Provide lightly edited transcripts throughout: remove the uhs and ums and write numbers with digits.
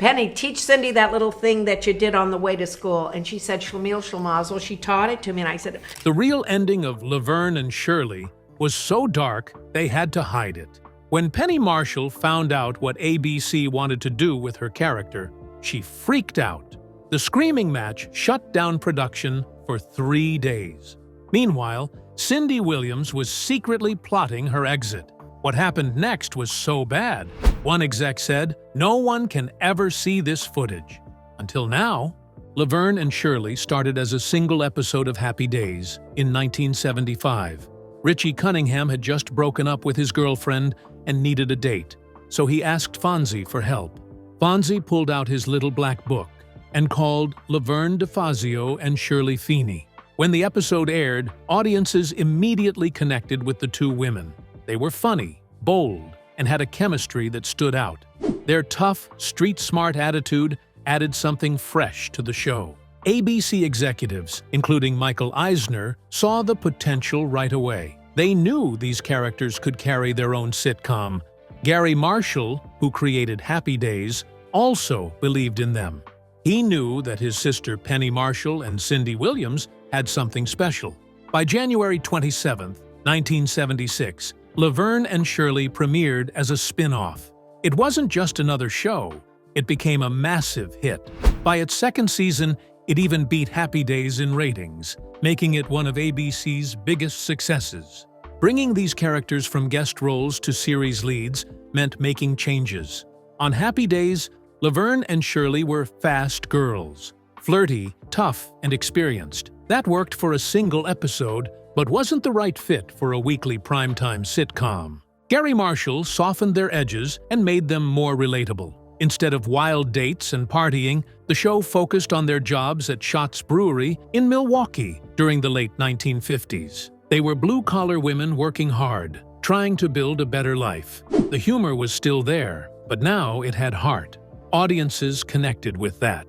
Penny, teach Cindy that little thing that you did on the way to school. And she said, Shlemiel Shlemazel. She taught it to me, and I said... The real ending of Laverne and Shirley was so dark, they had to hide it. When Penny Marshall found out what ABC wanted to do with her character, she freaked out. The screaming match shut down production for 3 days. Meanwhile, Cindy Williams was secretly plotting her exit. What happened next was so bad. One exec said, "No one can ever see this footage." Until now, Laverne and Shirley started as a single episode of Happy Days in 1975. Richie Cunningham had just broken up with his girlfriend and needed a date, so he asked Fonzie for help. Fonzie pulled out his little black book and called Laverne DeFazio and Shirley Feeney. When the episode aired, audiences immediately connected with the two women. They were funny, bold, and had a chemistry that stood out. Their tough, street-smart attitude added something fresh to the show. ABC executives, including Michael Eisner, saw the potential right away. They knew these characters could carry their own sitcom. Gary Marshall, who created Happy Days, also believed in them. He knew that his sister Penny Marshall and Cindy Williams had something special. By January 27, 1976, Laverne and Shirley premiered as a spin-off. It wasn't just another show, it became a massive hit. By its second season, it even beat Happy Days in ratings, making it one of ABC's biggest successes. Bringing these characters from guest roles to series leads meant making changes. On Happy Days, Laverne and Shirley were fast girls, flirty, tough, and experienced. That worked for a single episode, but wasn't the right fit for a weekly primetime sitcom. Gary Marshall softened their edges and made them more relatable. Instead of wild dates and partying, the show focused on their jobs at Schatz Brewery in Milwaukee during the late 1950s. They were blue-collar women working hard, trying to build a better life. The humor was still there, but now it had heart. Audiences connected with that.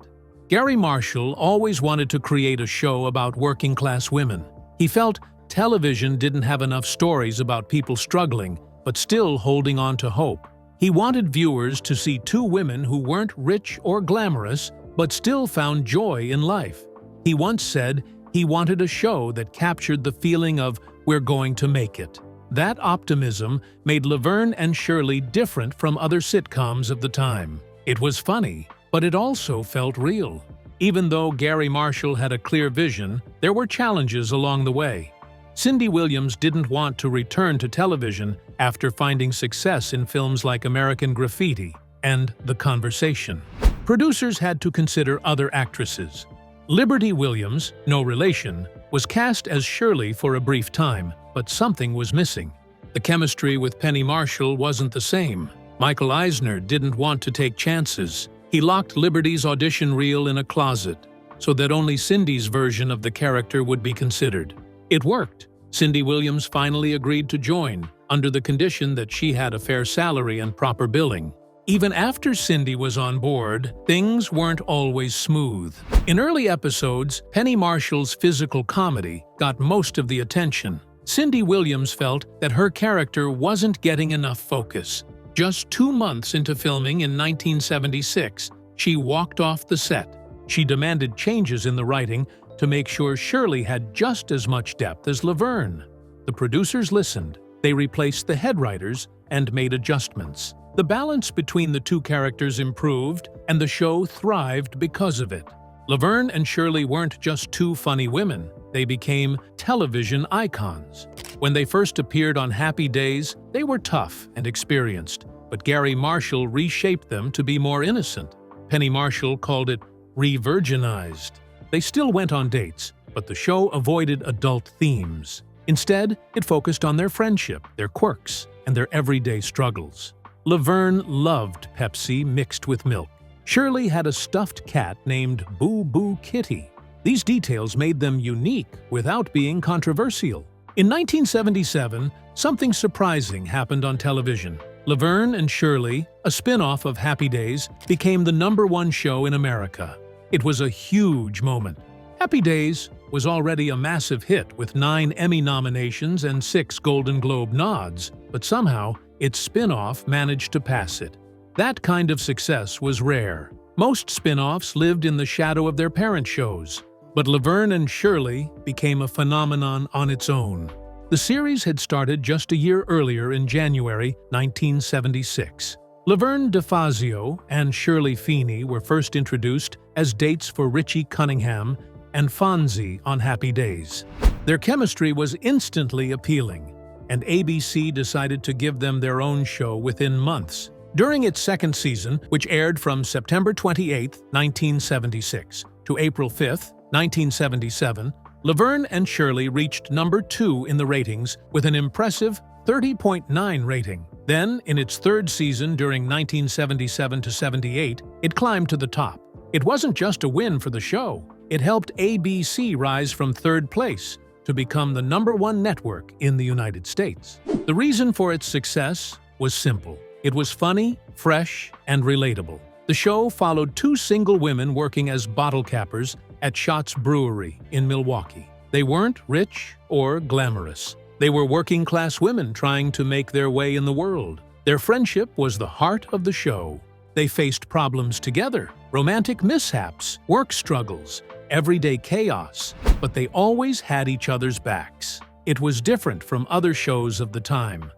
Gary Marshall always wanted to create a show about working-class women. He felt television didn't have enough stories about people struggling, but still holding on to hope. He wanted viewers to see two women who weren't rich or glamorous, but still found joy in life. He once said he wanted a show that captured the feeling of "we're going to make it." That optimism made Laverne and Shirley different from other sitcoms of the time. It was funny, but it also felt real. Even though Gary Marshall had a clear vision, there were challenges along the way. Cindy Williams didn't want to return to television after finding success in films like American Graffiti and The Conversation. Producers had to consider other actresses. Liberty Williams, no relation, was cast as Shirley for a brief time, but something was missing. The chemistry with Penny Marshall wasn't the same. Michael Eisner didn't want to take chances. He locked Liberty's audition reel in a closet so that only Cindy's version of the character would be considered. It worked. Cindy Williams finally agreed to join, under the condition that she had a fair salary and proper billing. Even after Cindy was on board, things weren't always smooth. In early episodes, Penny Marshall's physical comedy got most of the attention. Cindy Williams felt that her character wasn't getting enough focus. Just 2 months into filming in 1976, she walked off the set. She demanded changes in the writing to make sure Shirley had just as much depth as Laverne. The producers listened. They replaced the head writers and made adjustments. The balance between the two characters improved, and the show thrived because of it. Laverne and Shirley weren't just two funny women. They became television icons. When they first appeared on Happy Days, they were tough and experienced, but Gary Marshall reshaped them to be more innocent. Penny Marshall called it re-virginized. They still went on dates, but the show avoided adult themes. Instead, it focused on their friendship, their quirks, and their everyday struggles. Laverne loved Pepsi mixed with milk. Shirley had a stuffed cat named Boo Boo Kitty. These details made them unique without being controversial. In 1977, something surprising happened on television. Laverne and Shirley, a spin-off of Happy Days, became the #1 show in America. It was a huge moment. Happy Days was already a massive hit with 9 Emmy nominations and 6 Golden Globe nods, but somehow its spin-off managed to pass it. That kind of success was rare. Most spin-offs lived in the shadow of their parent shows, but Laverne and Shirley became a phenomenon on its own. The series had started just a year earlier in January 1976. Laverne DeFazio and Shirley Feeney were first introduced as dates for Richie Cunningham and Fonzie on Happy Days. Their chemistry was instantly appealing, and ABC decided to give them their own show within months. During its second season, which aired from September 28, 1976 to April 5, 1977, Laverne and Shirley reached number 2 in the ratings with an impressive 30.9 rating. Then, in its third season during 1977 to 78, it climbed to the top. It wasn't just a win for the show. It helped ABC rise from third place to become the number 1 network in the United States. The reason for its success was simple. It was funny, fresh, and relatable. The show followed 2 single women working as bottle cappers at Schott's Brewery in Milwaukee. They weren't rich or glamorous. They were working-class women trying to make their way in the world. Their friendship was the heart of the show. They faced problems together, romantic mishaps, work struggles, everyday chaos, but they always had each other's backs. It was different from other shows of the time.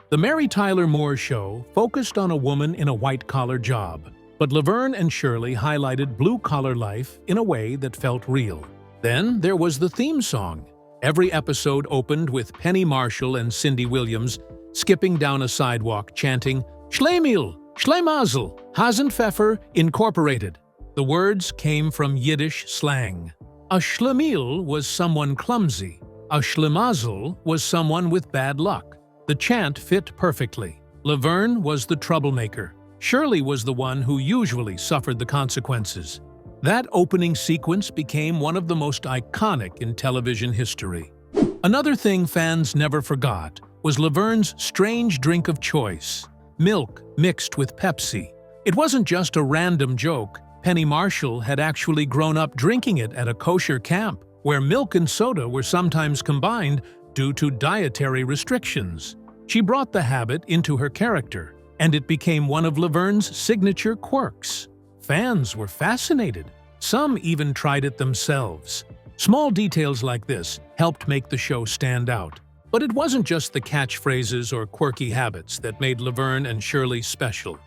The Mary Tyler Moore Show focused on a woman in a white-collar job, but Laverne and Shirley highlighted blue-collar life in a way that felt real. Then there was the theme song. Every episode opened with Penny Marshall and Cindy Williams skipping down a sidewalk chanting, "Schleimil, Schleimazel, Hasenpfeffer Incorporated." The words came from Yiddish slang. A Schlemil was someone clumsy. A Schlemazel was someone with bad luck. The chant fit perfectly. Laverne was the troublemaker. Shirley was the one who usually suffered the consequences. That opening sequence became one of the most iconic in television history. Another thing fans never forgot was Laverne's strange drink of choice, milk mixed with Pepsi. It wasn't just a random joke. Penny Marshall had actually grown up drinking it at a kosher camp, where milk and soda were sometimes combined due to dietary restrictions. She brought the habit into her character, and it became one of Laverne's signature quirks. Fans were fascinated. Some even tried it themselves. Small details like this helped make the show stand out. But it wasn't just the catchphrases or quirky habits that made Laverne and Shirley special.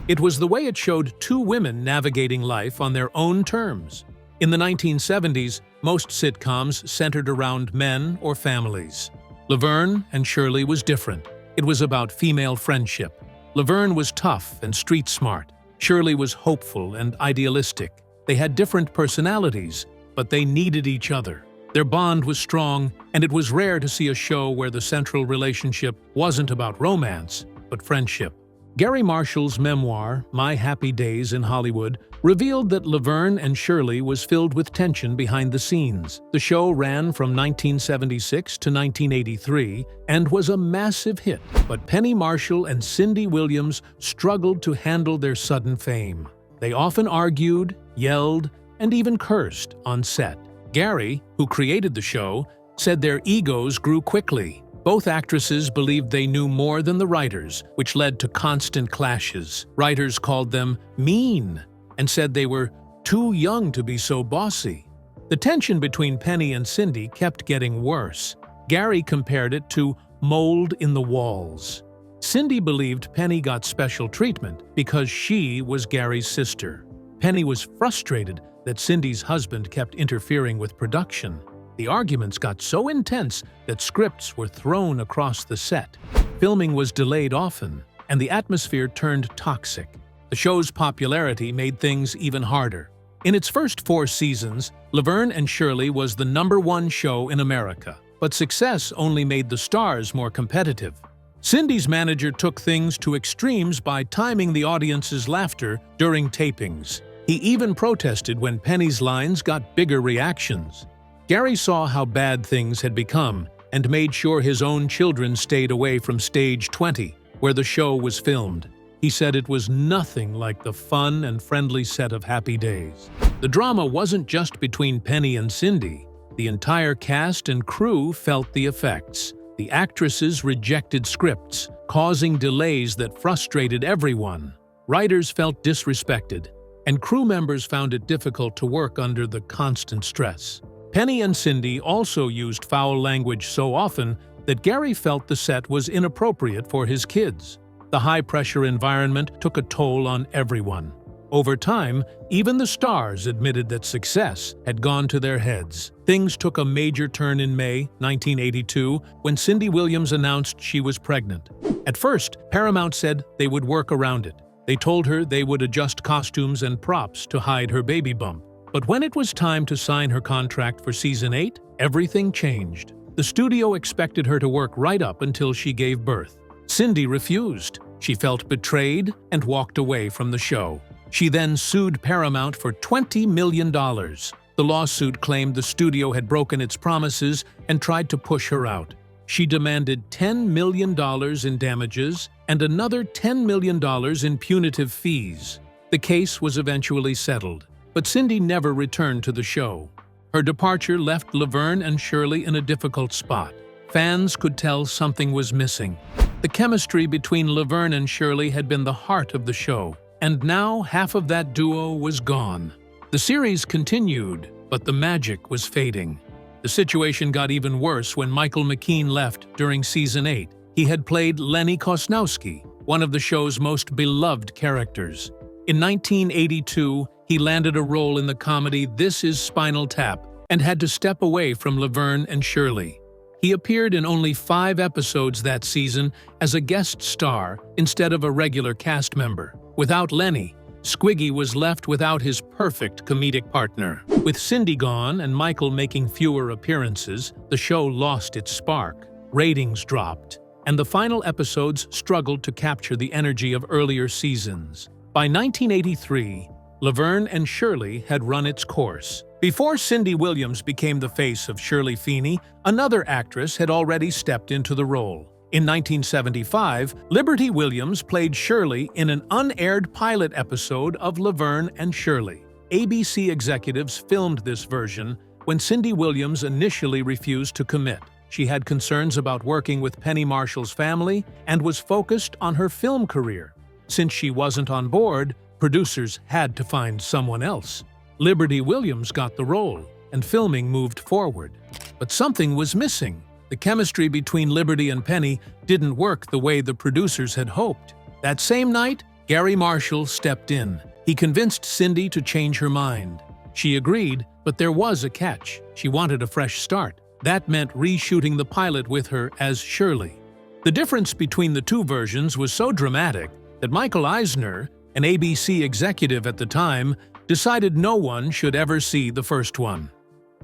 It was the way it showed 2 women navigating life on their own terms. In the 1970s, most sitcoms centered around men or families. Laverne and Shirley was different. It was about female friendship. Laverne was tough and street smart. Shirley was hopeful and idealistic. They had different personalities, but they needed each other. Their bond was strong, and it was rare to see a show where the central relationship wasn't about romance, but friendship. Gary Marshall's memoir, My Happy Days in Hollywood, revealed that Laverne and Shirley was filled with tension behind the scenes. The show ran from 1976 to 1983 and was a massive hit, but Penny Marshall and Cindy Williams struggled to handle their sudden fame. They often argued, yelled, and even cursed on set. Gary, who created the show, said their egos grew quickly. Both actresses believed they knew more than the writers, which led to constant clashes. Writers called them mean and said they were too young to be so bossy. The tension between Penny and Cindy kept getting worse. Gary compared it to mold in the walls. Cindy believed Penny got special treatment because she was Gary's sister. Penny was frustrated that Cindy's husband kept interfering with production. The arguments got so intense that scripts were thrown across the set. Filming was delayed often, and the atmosphere turned toxic. The show's popularity made things even harder. In its first 4 seasons, Laverne and Shirley was the #1 show in America, but success only made the stars more competitive. Cindy's manager took things to extremes by timing the audience's laughter during tapings. He even protested when Penny's lines got bigger reactions. Gary saw how bad things had become and made sure his own children stayed away from Stage 20, where the show was filmed. He said it was nothing like the fun and friendly set of Happy Days. The drama wasn't just between Penny and Cindy. The entire cast and crew felt the effects. The actresses rejected scripts, causing delays that frustrated everyone. Writers felt disrespected, and crew members found it difficult to work under the constant stress. Penny and Cindy also used foul language so often that Gary felt the set was inappropriate for his kids. The high-pressure environment took a toll on everyone. Over time, even the stars admitted that success had gone to their heads. Things took a major turn in May 1982 when Cindy Williams announced she was pregnant. At first, Paramount said they would work around it. They told her they would adjust costumes and props to hide her baby bump. But when it was time to sign her contract for Season 8, everything changed. The studio expected her to work right up until she gave birth. Cindy refused. She felt betrayed and walked away from the show. She then sued Paramount for $20 million. The lawsuit claimed the studio had broken its promises and tried to push her out. She demanded $10 million in damages and another $10 million in punitive fees. The case was eventually settled, but Cindy never returned to the show. Her departure left Laverne and Shirley in a difficult spot. Fans could tell something was missing. The chemistry between Laverne and Shirley had been the heart of the show, and now half of that duo was gone. The series continued, but the magic was fading. The situation got even worse when Michael McKean left during Season 8. He had played Lenny Kosnowski, one of the show's most beloved characters. In 1982, he landed a role in the comedy This Is Spinal Tap and had to step away from Laverne and Shirley. He appeared in only 5 episodes that season as a guest star instead of a regular cast member. Without Lenny, Squiggy was left without his perfect comedic partner. With Cindy gone and Michael making fewer appearances, the show lost its spark. Ratings dropped, and the final episodes struggled to capture the energy of earlier seasons. By 1983, Laverne and Shirley had run its course. Before Cindy Williams became the face of Shirley Feeney, another actress had already stepped into the role. In 1975, Liberty Williams played Shirley in an unaired pilot episode of Laverne and Shirley. ABC executives filmed this version when Cindy Williams initially refused to commit. She had concerns about working with Penny Marshall's family and was focused on her film career. Since she wasn't on board, producers had to find someone else. Liberty Williams got the role, and filming moved forward. But something was missing. The chemistry between Liberty and Penny didn't work the way the producers had hoped. That same night, Gary Marshall stepped in. He convinced Cindy to change her mind. She agreed, but there was a catch. She wanted a fresh start. That meant reshooting the pilot with her as Shirley. The difference between the two versions was so dramatic that Michael Eisner, an ABC executive at the time, decided no one should ever see the first one.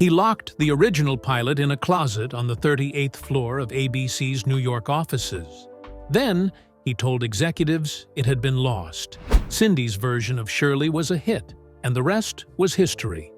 He locked the original pilot in a closet on the 38th floor of ABC's New York offices. Then, he told executives it had been lost. Cindy's version of Shirley was a hit, and the rest was history.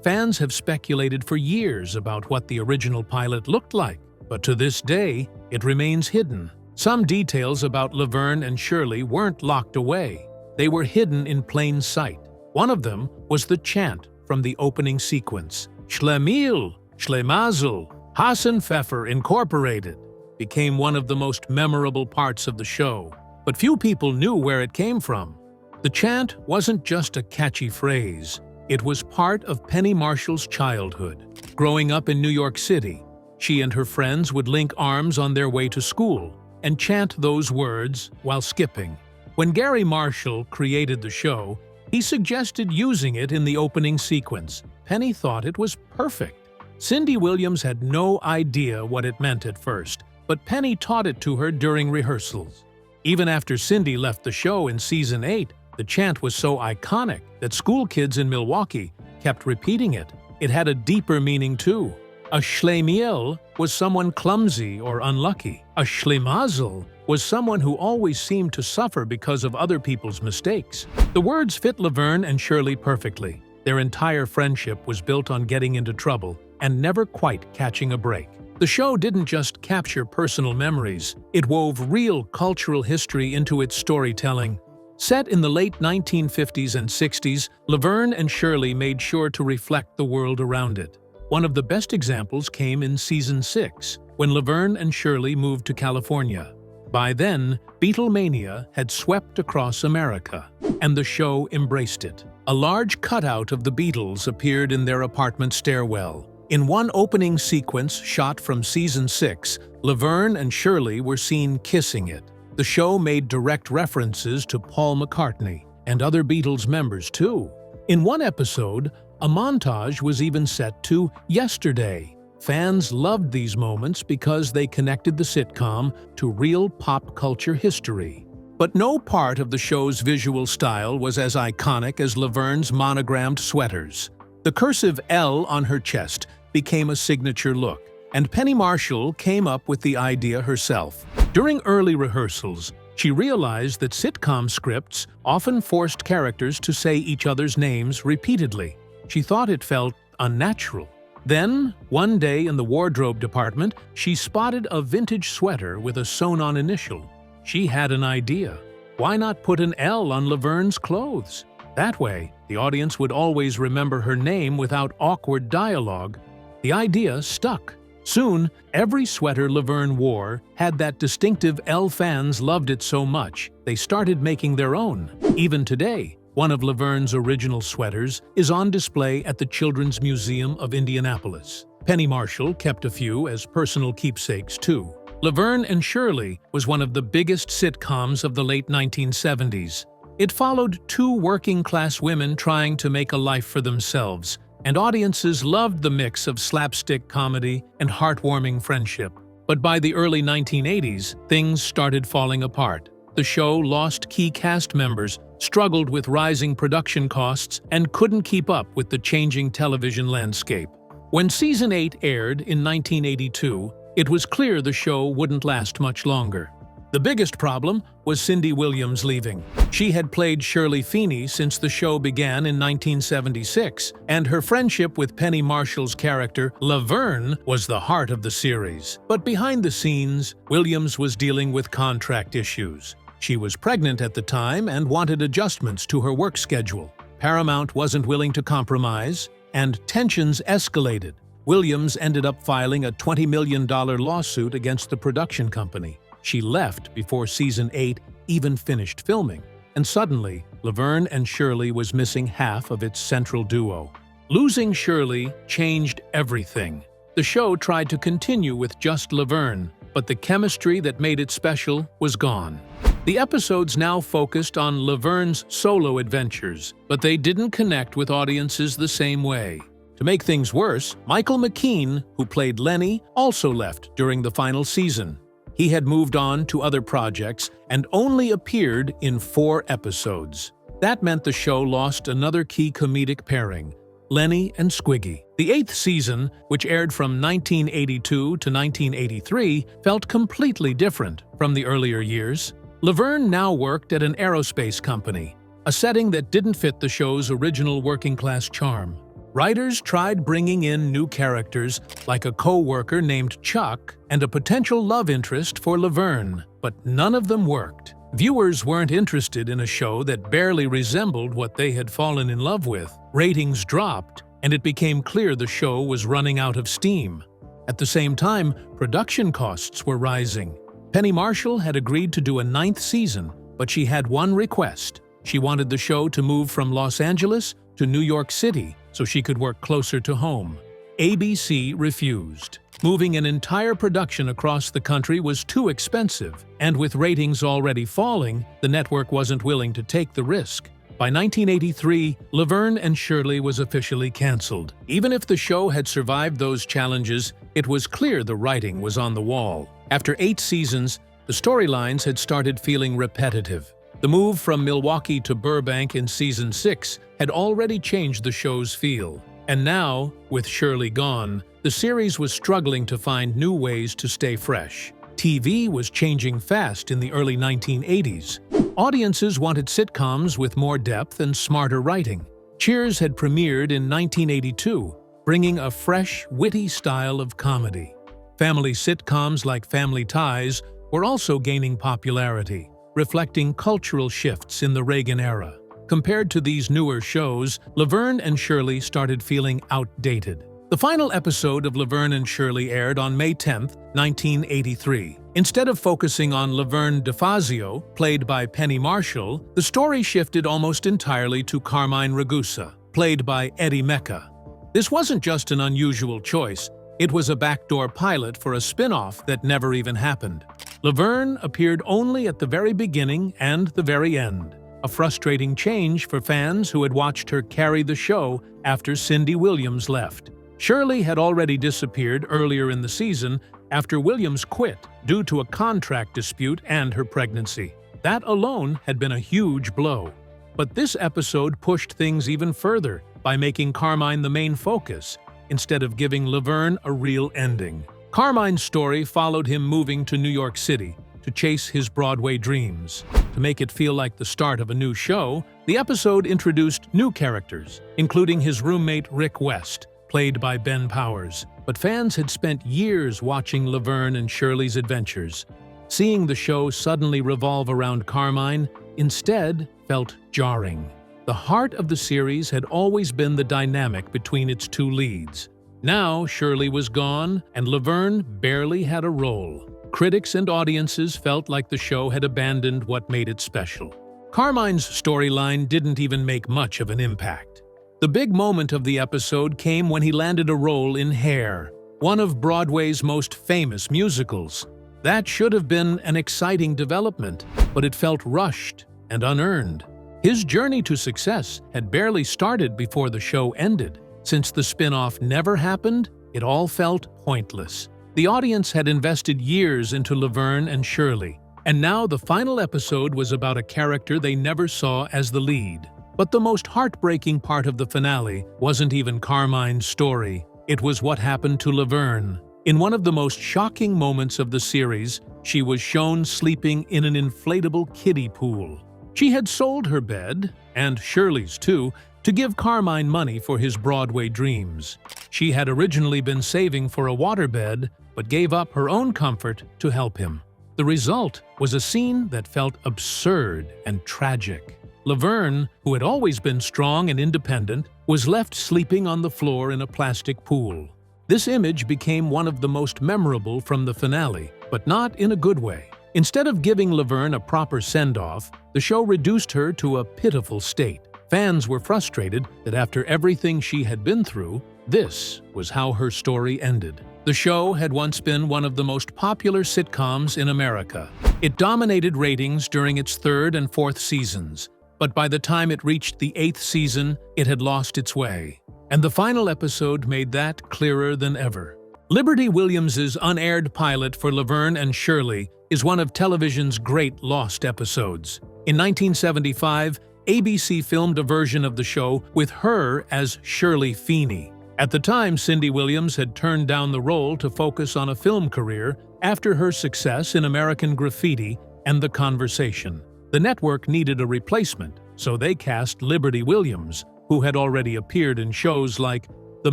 Fans have speculated for years about what the original pilot looked like, but to this day, it remains hidden. Some details about Laverne and Shirley weren't locked away. They were hidden in plain sight. One of them was the chant from the opening sequence. Schlemiel, Schlemazel, Hassenpfeffer Incorporated became one of the most memorable parts of the show, but few people knew where it came from. The chant wasn't just a catchy phrase. It was part of Penny Marshall's childhood. Growing up in New York City, she and her friends would link arms on their way to school and chant those words while skipping. When Gary Marshall created the show, he suggested using it in the opening sequence. Penny thought it was perfect. Cindy Williams had no idea what it meant at first, but Penny taught it to her during rehearsals. Even after Cindy left the show in Season 8, the chant was so iconic that school kids in Milwaukee kept repeating it. It had a deeper meaning too. A schlemiel was someone clumsy or unlucky. A schlemazel was someone who always seemed to suffer because of other people's mistakes. The words fit Laverne and Shirley perfectly. Their entire friendship was built on getting into trouble and never quite catching a break. The show didn't just capture personal memories, it wove real cultural history into its storytelling. Set in the late 1950s and 60s, Laverne and Shirley made sure to reflect the world around it. One of the best examples came in Season 6, when Laverne and Shirley moved to California. By then, Beatlemania had swept across America, and the show embraced it. a large cutout of the Beatles appeared in their apartment stairwell. In one opening sequence shot from season 6, Laverne and Shirley were seen kissing it. The show made direct references to Paul McCartney and other Beatles members too. In one episode, a montage was even set to Yesterday. Fans loved these moments because they connected the sitcom to real pop culture history. But no part of the show's visual style was as iconic as Laverne's monogrammed sweaters. The cursive L on her chest became a signature look, and Penny Marshall came up with the idea herself. During early rehearsals, she realized that sitcom scripts often forced characters to say each other's names repeatedly. She thought it felt unnatural. Then, one day in the wardrobe department, she spotted a vintage sweater with a sewn-on initial. She had an idea. Why not put an L on Laverne's clothes? That way, the audience would always remember her name without awkward dialogue. The idea stuck. Soon, every sweater Laverne wore had that distinctive L. Fans loved it so much, they started making their own. Even today, one of Laverne's original sweaters is on display at the Children's Museum of Indianapolis. Penny Marshall kept a few as personal keepsakes too. Laverne and Shirley was one of the biggest sitcoms of the late 1970s. It followed two working-class women trying to make a life for themselves, and audiences loved the mix of slapstick comedy and heartwarming friendship. But by the early 1980s, things started falling apart. The show lost key cast members, struggled with rising production costs, and couldn't keep up with the changing television landscape. When Season 8 aired in 1982, it was clear the show wouldn't last much longer. The biggest problem was Cindy Williams leaving. She had played Shirley Feeney since the show began in 1976, and her friendship with Penny Marshall's character, Laverne, was the heart of the series. But behind the scenes, Williams was dealing with contract issues. She was pregnant at the time and wanted adjustments to her work schedule. Paramount wasn't willing to compromise, and tensions escalated. Williams ended up filing a $20 million lawsuit against the production company. She left before Season 8 even finished filming, and suddenly, Laverne and Shirley was missing half of its central duo. Losing Shirley changed everything. The show tried to continue with just Laverne, but the chemistry that made it special was gone. The episodes now focused on Laverne's solo adventures, but they didn't connect with audiences the same way. To make things worse, Michael McKean, who played Lenny, also left during the final season. He had moved on to other projects and only appeared in 4 episodes. That meant the show lost another key comedic pairing, Lenny and Squiggy. The 8th season, which aired from 1982 to 1983, felt completely different from the earlier years. Laverne now worked at an aerospace company, a setting that didn't fit the show's original working-class charm. Writers tried bringing in new characters, like a co-worker named Chuck and a potential love interest for Laverne, but none of them worked. Viewers weren't interested in a show that barely resembled what they had fallen in love with. Ratings dropped, and it became clear the show was running out of steam. At the same time, production costs were rising. Penny Marshall had agreed to do a 9th season, but she had one request. She wanted the show to move from Los Angeles to New York City so she could work closer to home. ABC refused. Moving an entire production across the country was too expensive, and with ratings already falling, the network wasn't willing to take the risk. By 1983, Laverne and Shirley was officially canceled. Even if the show had survived those challenges, it was clear the writing was on the wall. After 8 seasons, the storylines had started feeling repetitive. The move from Milwaukee to Burbank in Season 6 had already changed the show's feel. And now, with Shirley gone, the series was struggling to find new ways to stay fresh. TV was changing fast in the early 1980s. Audiences wanted sitcoms with more depth and smarter writing. Cheers had premiered in 1982, bringing a fresh, witty style of comedy. Family sitcoms like Family Ties were also gaining popularity, reflecting cultural shifts in the Reagan era. Compared to these newer shows, Laverne and Shirley started feeling outdated. The final episode of Laverne and Shirley aired on May 10, 1983. Instead of focusing on Laverne DeFazio, played by Penny Marshall, the story shifted almost entirely to Carmine Ragusa, played by Eddie Mecca. This wasn't just an unusual choice, it was a backdoor pilot for a spin-off that never even happened. Laverne appeared only at the very beginning and the very end, a frustrating change for fans who had watched her carry the show after Cindy Williams left. Shirley had already disappeared earlier in the season after Williams quit due to a contract dispute and her pregnancy. That alone had been a huge blow. But this episode pushed things even further by making Carmine the main focus, instead of giving Laverne a real ending. Carmine's story followed him moving to New York City to chase his Broadway dreams. To make it feel like the start of a new show, the episode introduced new characters, including his roommate Rick West, played by Ben Powers. But fans had spent years watching Laverne and Shirley's adventures. Seeing the show suddenly revolve around Carmine instead felt jarring. The heart of the series had always been the dynamic between its two leads. Now Shirley was gone, and Laverne barely had a role. Critics and audiences felt like the show had abandoned what made it special. Carmine's storyline didn't even make much of an impact. The big moment of the episode came when he landed a role in Hair, one of Broadway's most famous musicals. That should have been an exciting development, but it felt rushed and unearned. His journey to success had barely started before the show ended. Since the spin-off never happened, it all felt pointless. The audience had invested years into Laverne and Shirley, and now the final episode was about a character they never saw as the lead. But the most heartbreaking part of the finale wasn't even Carmine's story. It was what happened to Laverne. In one of the most shocking moments of the series, she was shown sleeping in an inflatable kiddie pool. She had sold her bed, and Shirley's too, to give Carmine money for his Broadway dreams. She had originally been saving for a waterbed, but gave up her own comfort to help him. The result was a scene that felt absurd and tragic. Laverne, who had always been strong and independent, was left sleeping on the floor in a plastic pool. This image became one of the most memorable from the finale, but not in a good way. Instead of giving Laverne a proper send-off, the show reduced her to a pitiful state. Fans were frustrated that after everything she had been through, this was how her story ended. The show had once been one of the most popular sitcoms in America. It dominated ratings during its third and fourth seasons, but by the time it reached the 8th season, it had lost its way. And the final episode made that clearer than ever. Liberty Williams's unaired pilot for Laverne and Shirley is one of television's great lost episodes. In 1975, ABC filmed a version of the show with her as Shirley Feeney. At the time, Cindy Williams had turned down the role to focus on a film career after her success in American Graffiti and The Conversation. The network needed a replacement, so they cast Liberty Williams, who had already appeared in shows like The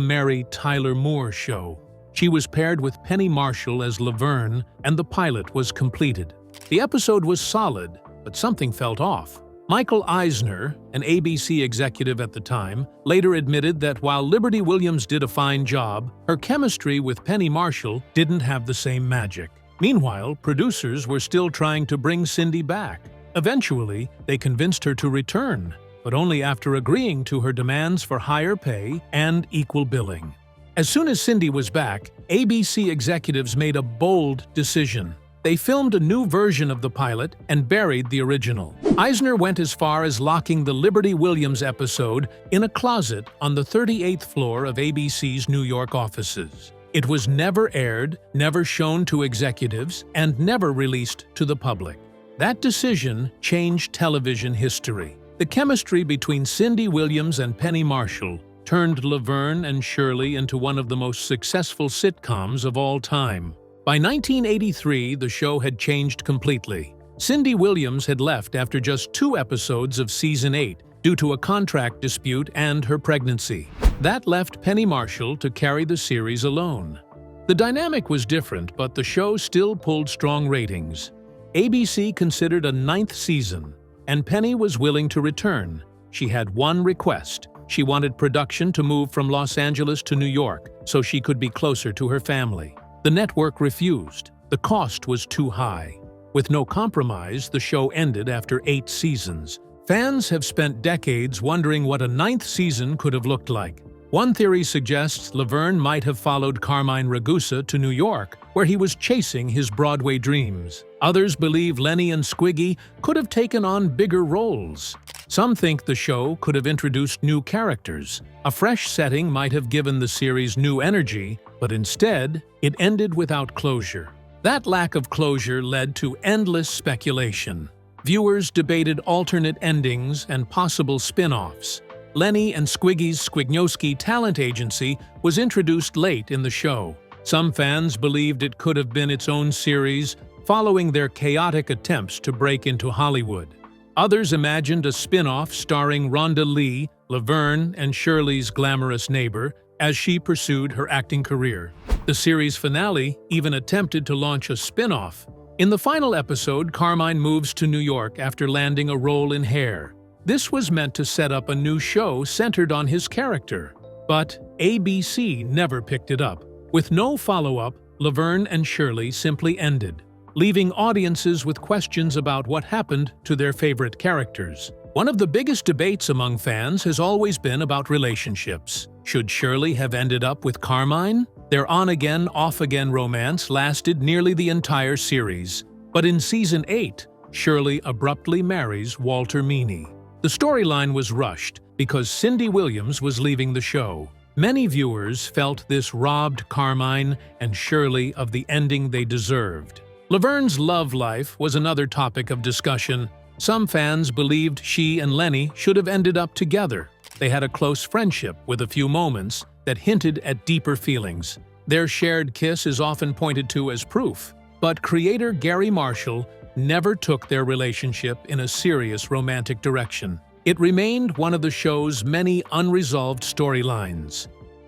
Mary Tyler Moore Show. She was paired with Penny Marshall as Laverne, and the pilot was completed. The episode was solid, but something felt off. Michael Eisner, an ABC executive at the time, later admitted that while Liberty Williams did a fine job, her chemistry with Penny Marshall didn't have the same magic. Meanwhile, producers were still trying to bring Cindy back. Eventually, they convinced her to return, but only after agreeing to her demands for higher pay and equal billing. As soon as Cindy was back, ABC executives made a bold decision. They filmed a new version of the pilot and buried the original. Eisner went as far as locking the Liberty Williams episode in a closet on the 38th floor of ABC's New York offices. It was never aired, never shown to executives, and never released to the public. That decision changed television history. The chemistry between Cindy Williams and Penny Marshall turned Laverne and Shirley into one of the most successful sitcoms of all time. By 1983, the show had changed completely. Cindy Williams had left after just 2 episodes of Season 8 due to a contract dispute and her pregnancy. That left Penny Marshall to carry the series alone. The dynamic was different, but the show still pulled strong ratings. ABC considered a 9th season, and Penny was willing to return. She had one request. She wanted production to move from Los Angeles to New York so she could be closer to her family. The network refused. The cost was too high. With no compromise, the show ended after 8 seasons. Fans have spent decades wondering what a 9th season could have looked like. One theory suggests Laverne might have followed Carmine Ragusa to New York, where he was chasing his Broadway dreams. Others believe Lenny and Squiggy could have taken on bigger roles. Some think the show could have introduced new characters. A fresh setting might have given the series new energy, but instead, it ended without closure. That lack of closure led to endless speculation. Viewers debated alternate endings and possible spin-offs. Lenny and Squiggy's Squignoski talent agency was introduced late in the show. Some fans believed it could have been its own series, following their chaotic attempts to break into Hollywood. Others imagined a spin-off starring Rhonda Lee, Laverne and Shirley's glamorous neighbor, as she pursued her acting career. The series finale even attempted to launch a spin-off. In the final episode, Carmine moves to New York after landing a role in Hair. This was meant to set up a new show centered on his character. But ABC never picked it up. With no follow-up, Laverne and Shirley simply ended, leaving audiences with questions about what happened to their favorite characters. One of the biggest debates among fans has always been about relationships. Should Shirley have ended up with Carmine? Their on-again, off-again romance lasted nearly the entire series. But in Season 8, Shirley abruptly marries Walter Meany. The storyline was rushed because Cindy Williams was leaving the show. Many viewers felt this robbed Carmine and Shirley of the ending they deserved. Laverne's love life was another topic of discussion. Some fans believed she and Lenny should have ended up together. They had a close friendship with a few moments that hinted at deeper feelings. Their shared kiss is often pointed to as proof. But creator Gary Marshall never took their relationship in a serious romantic direction. It remained one of the show's many unresolved storylines.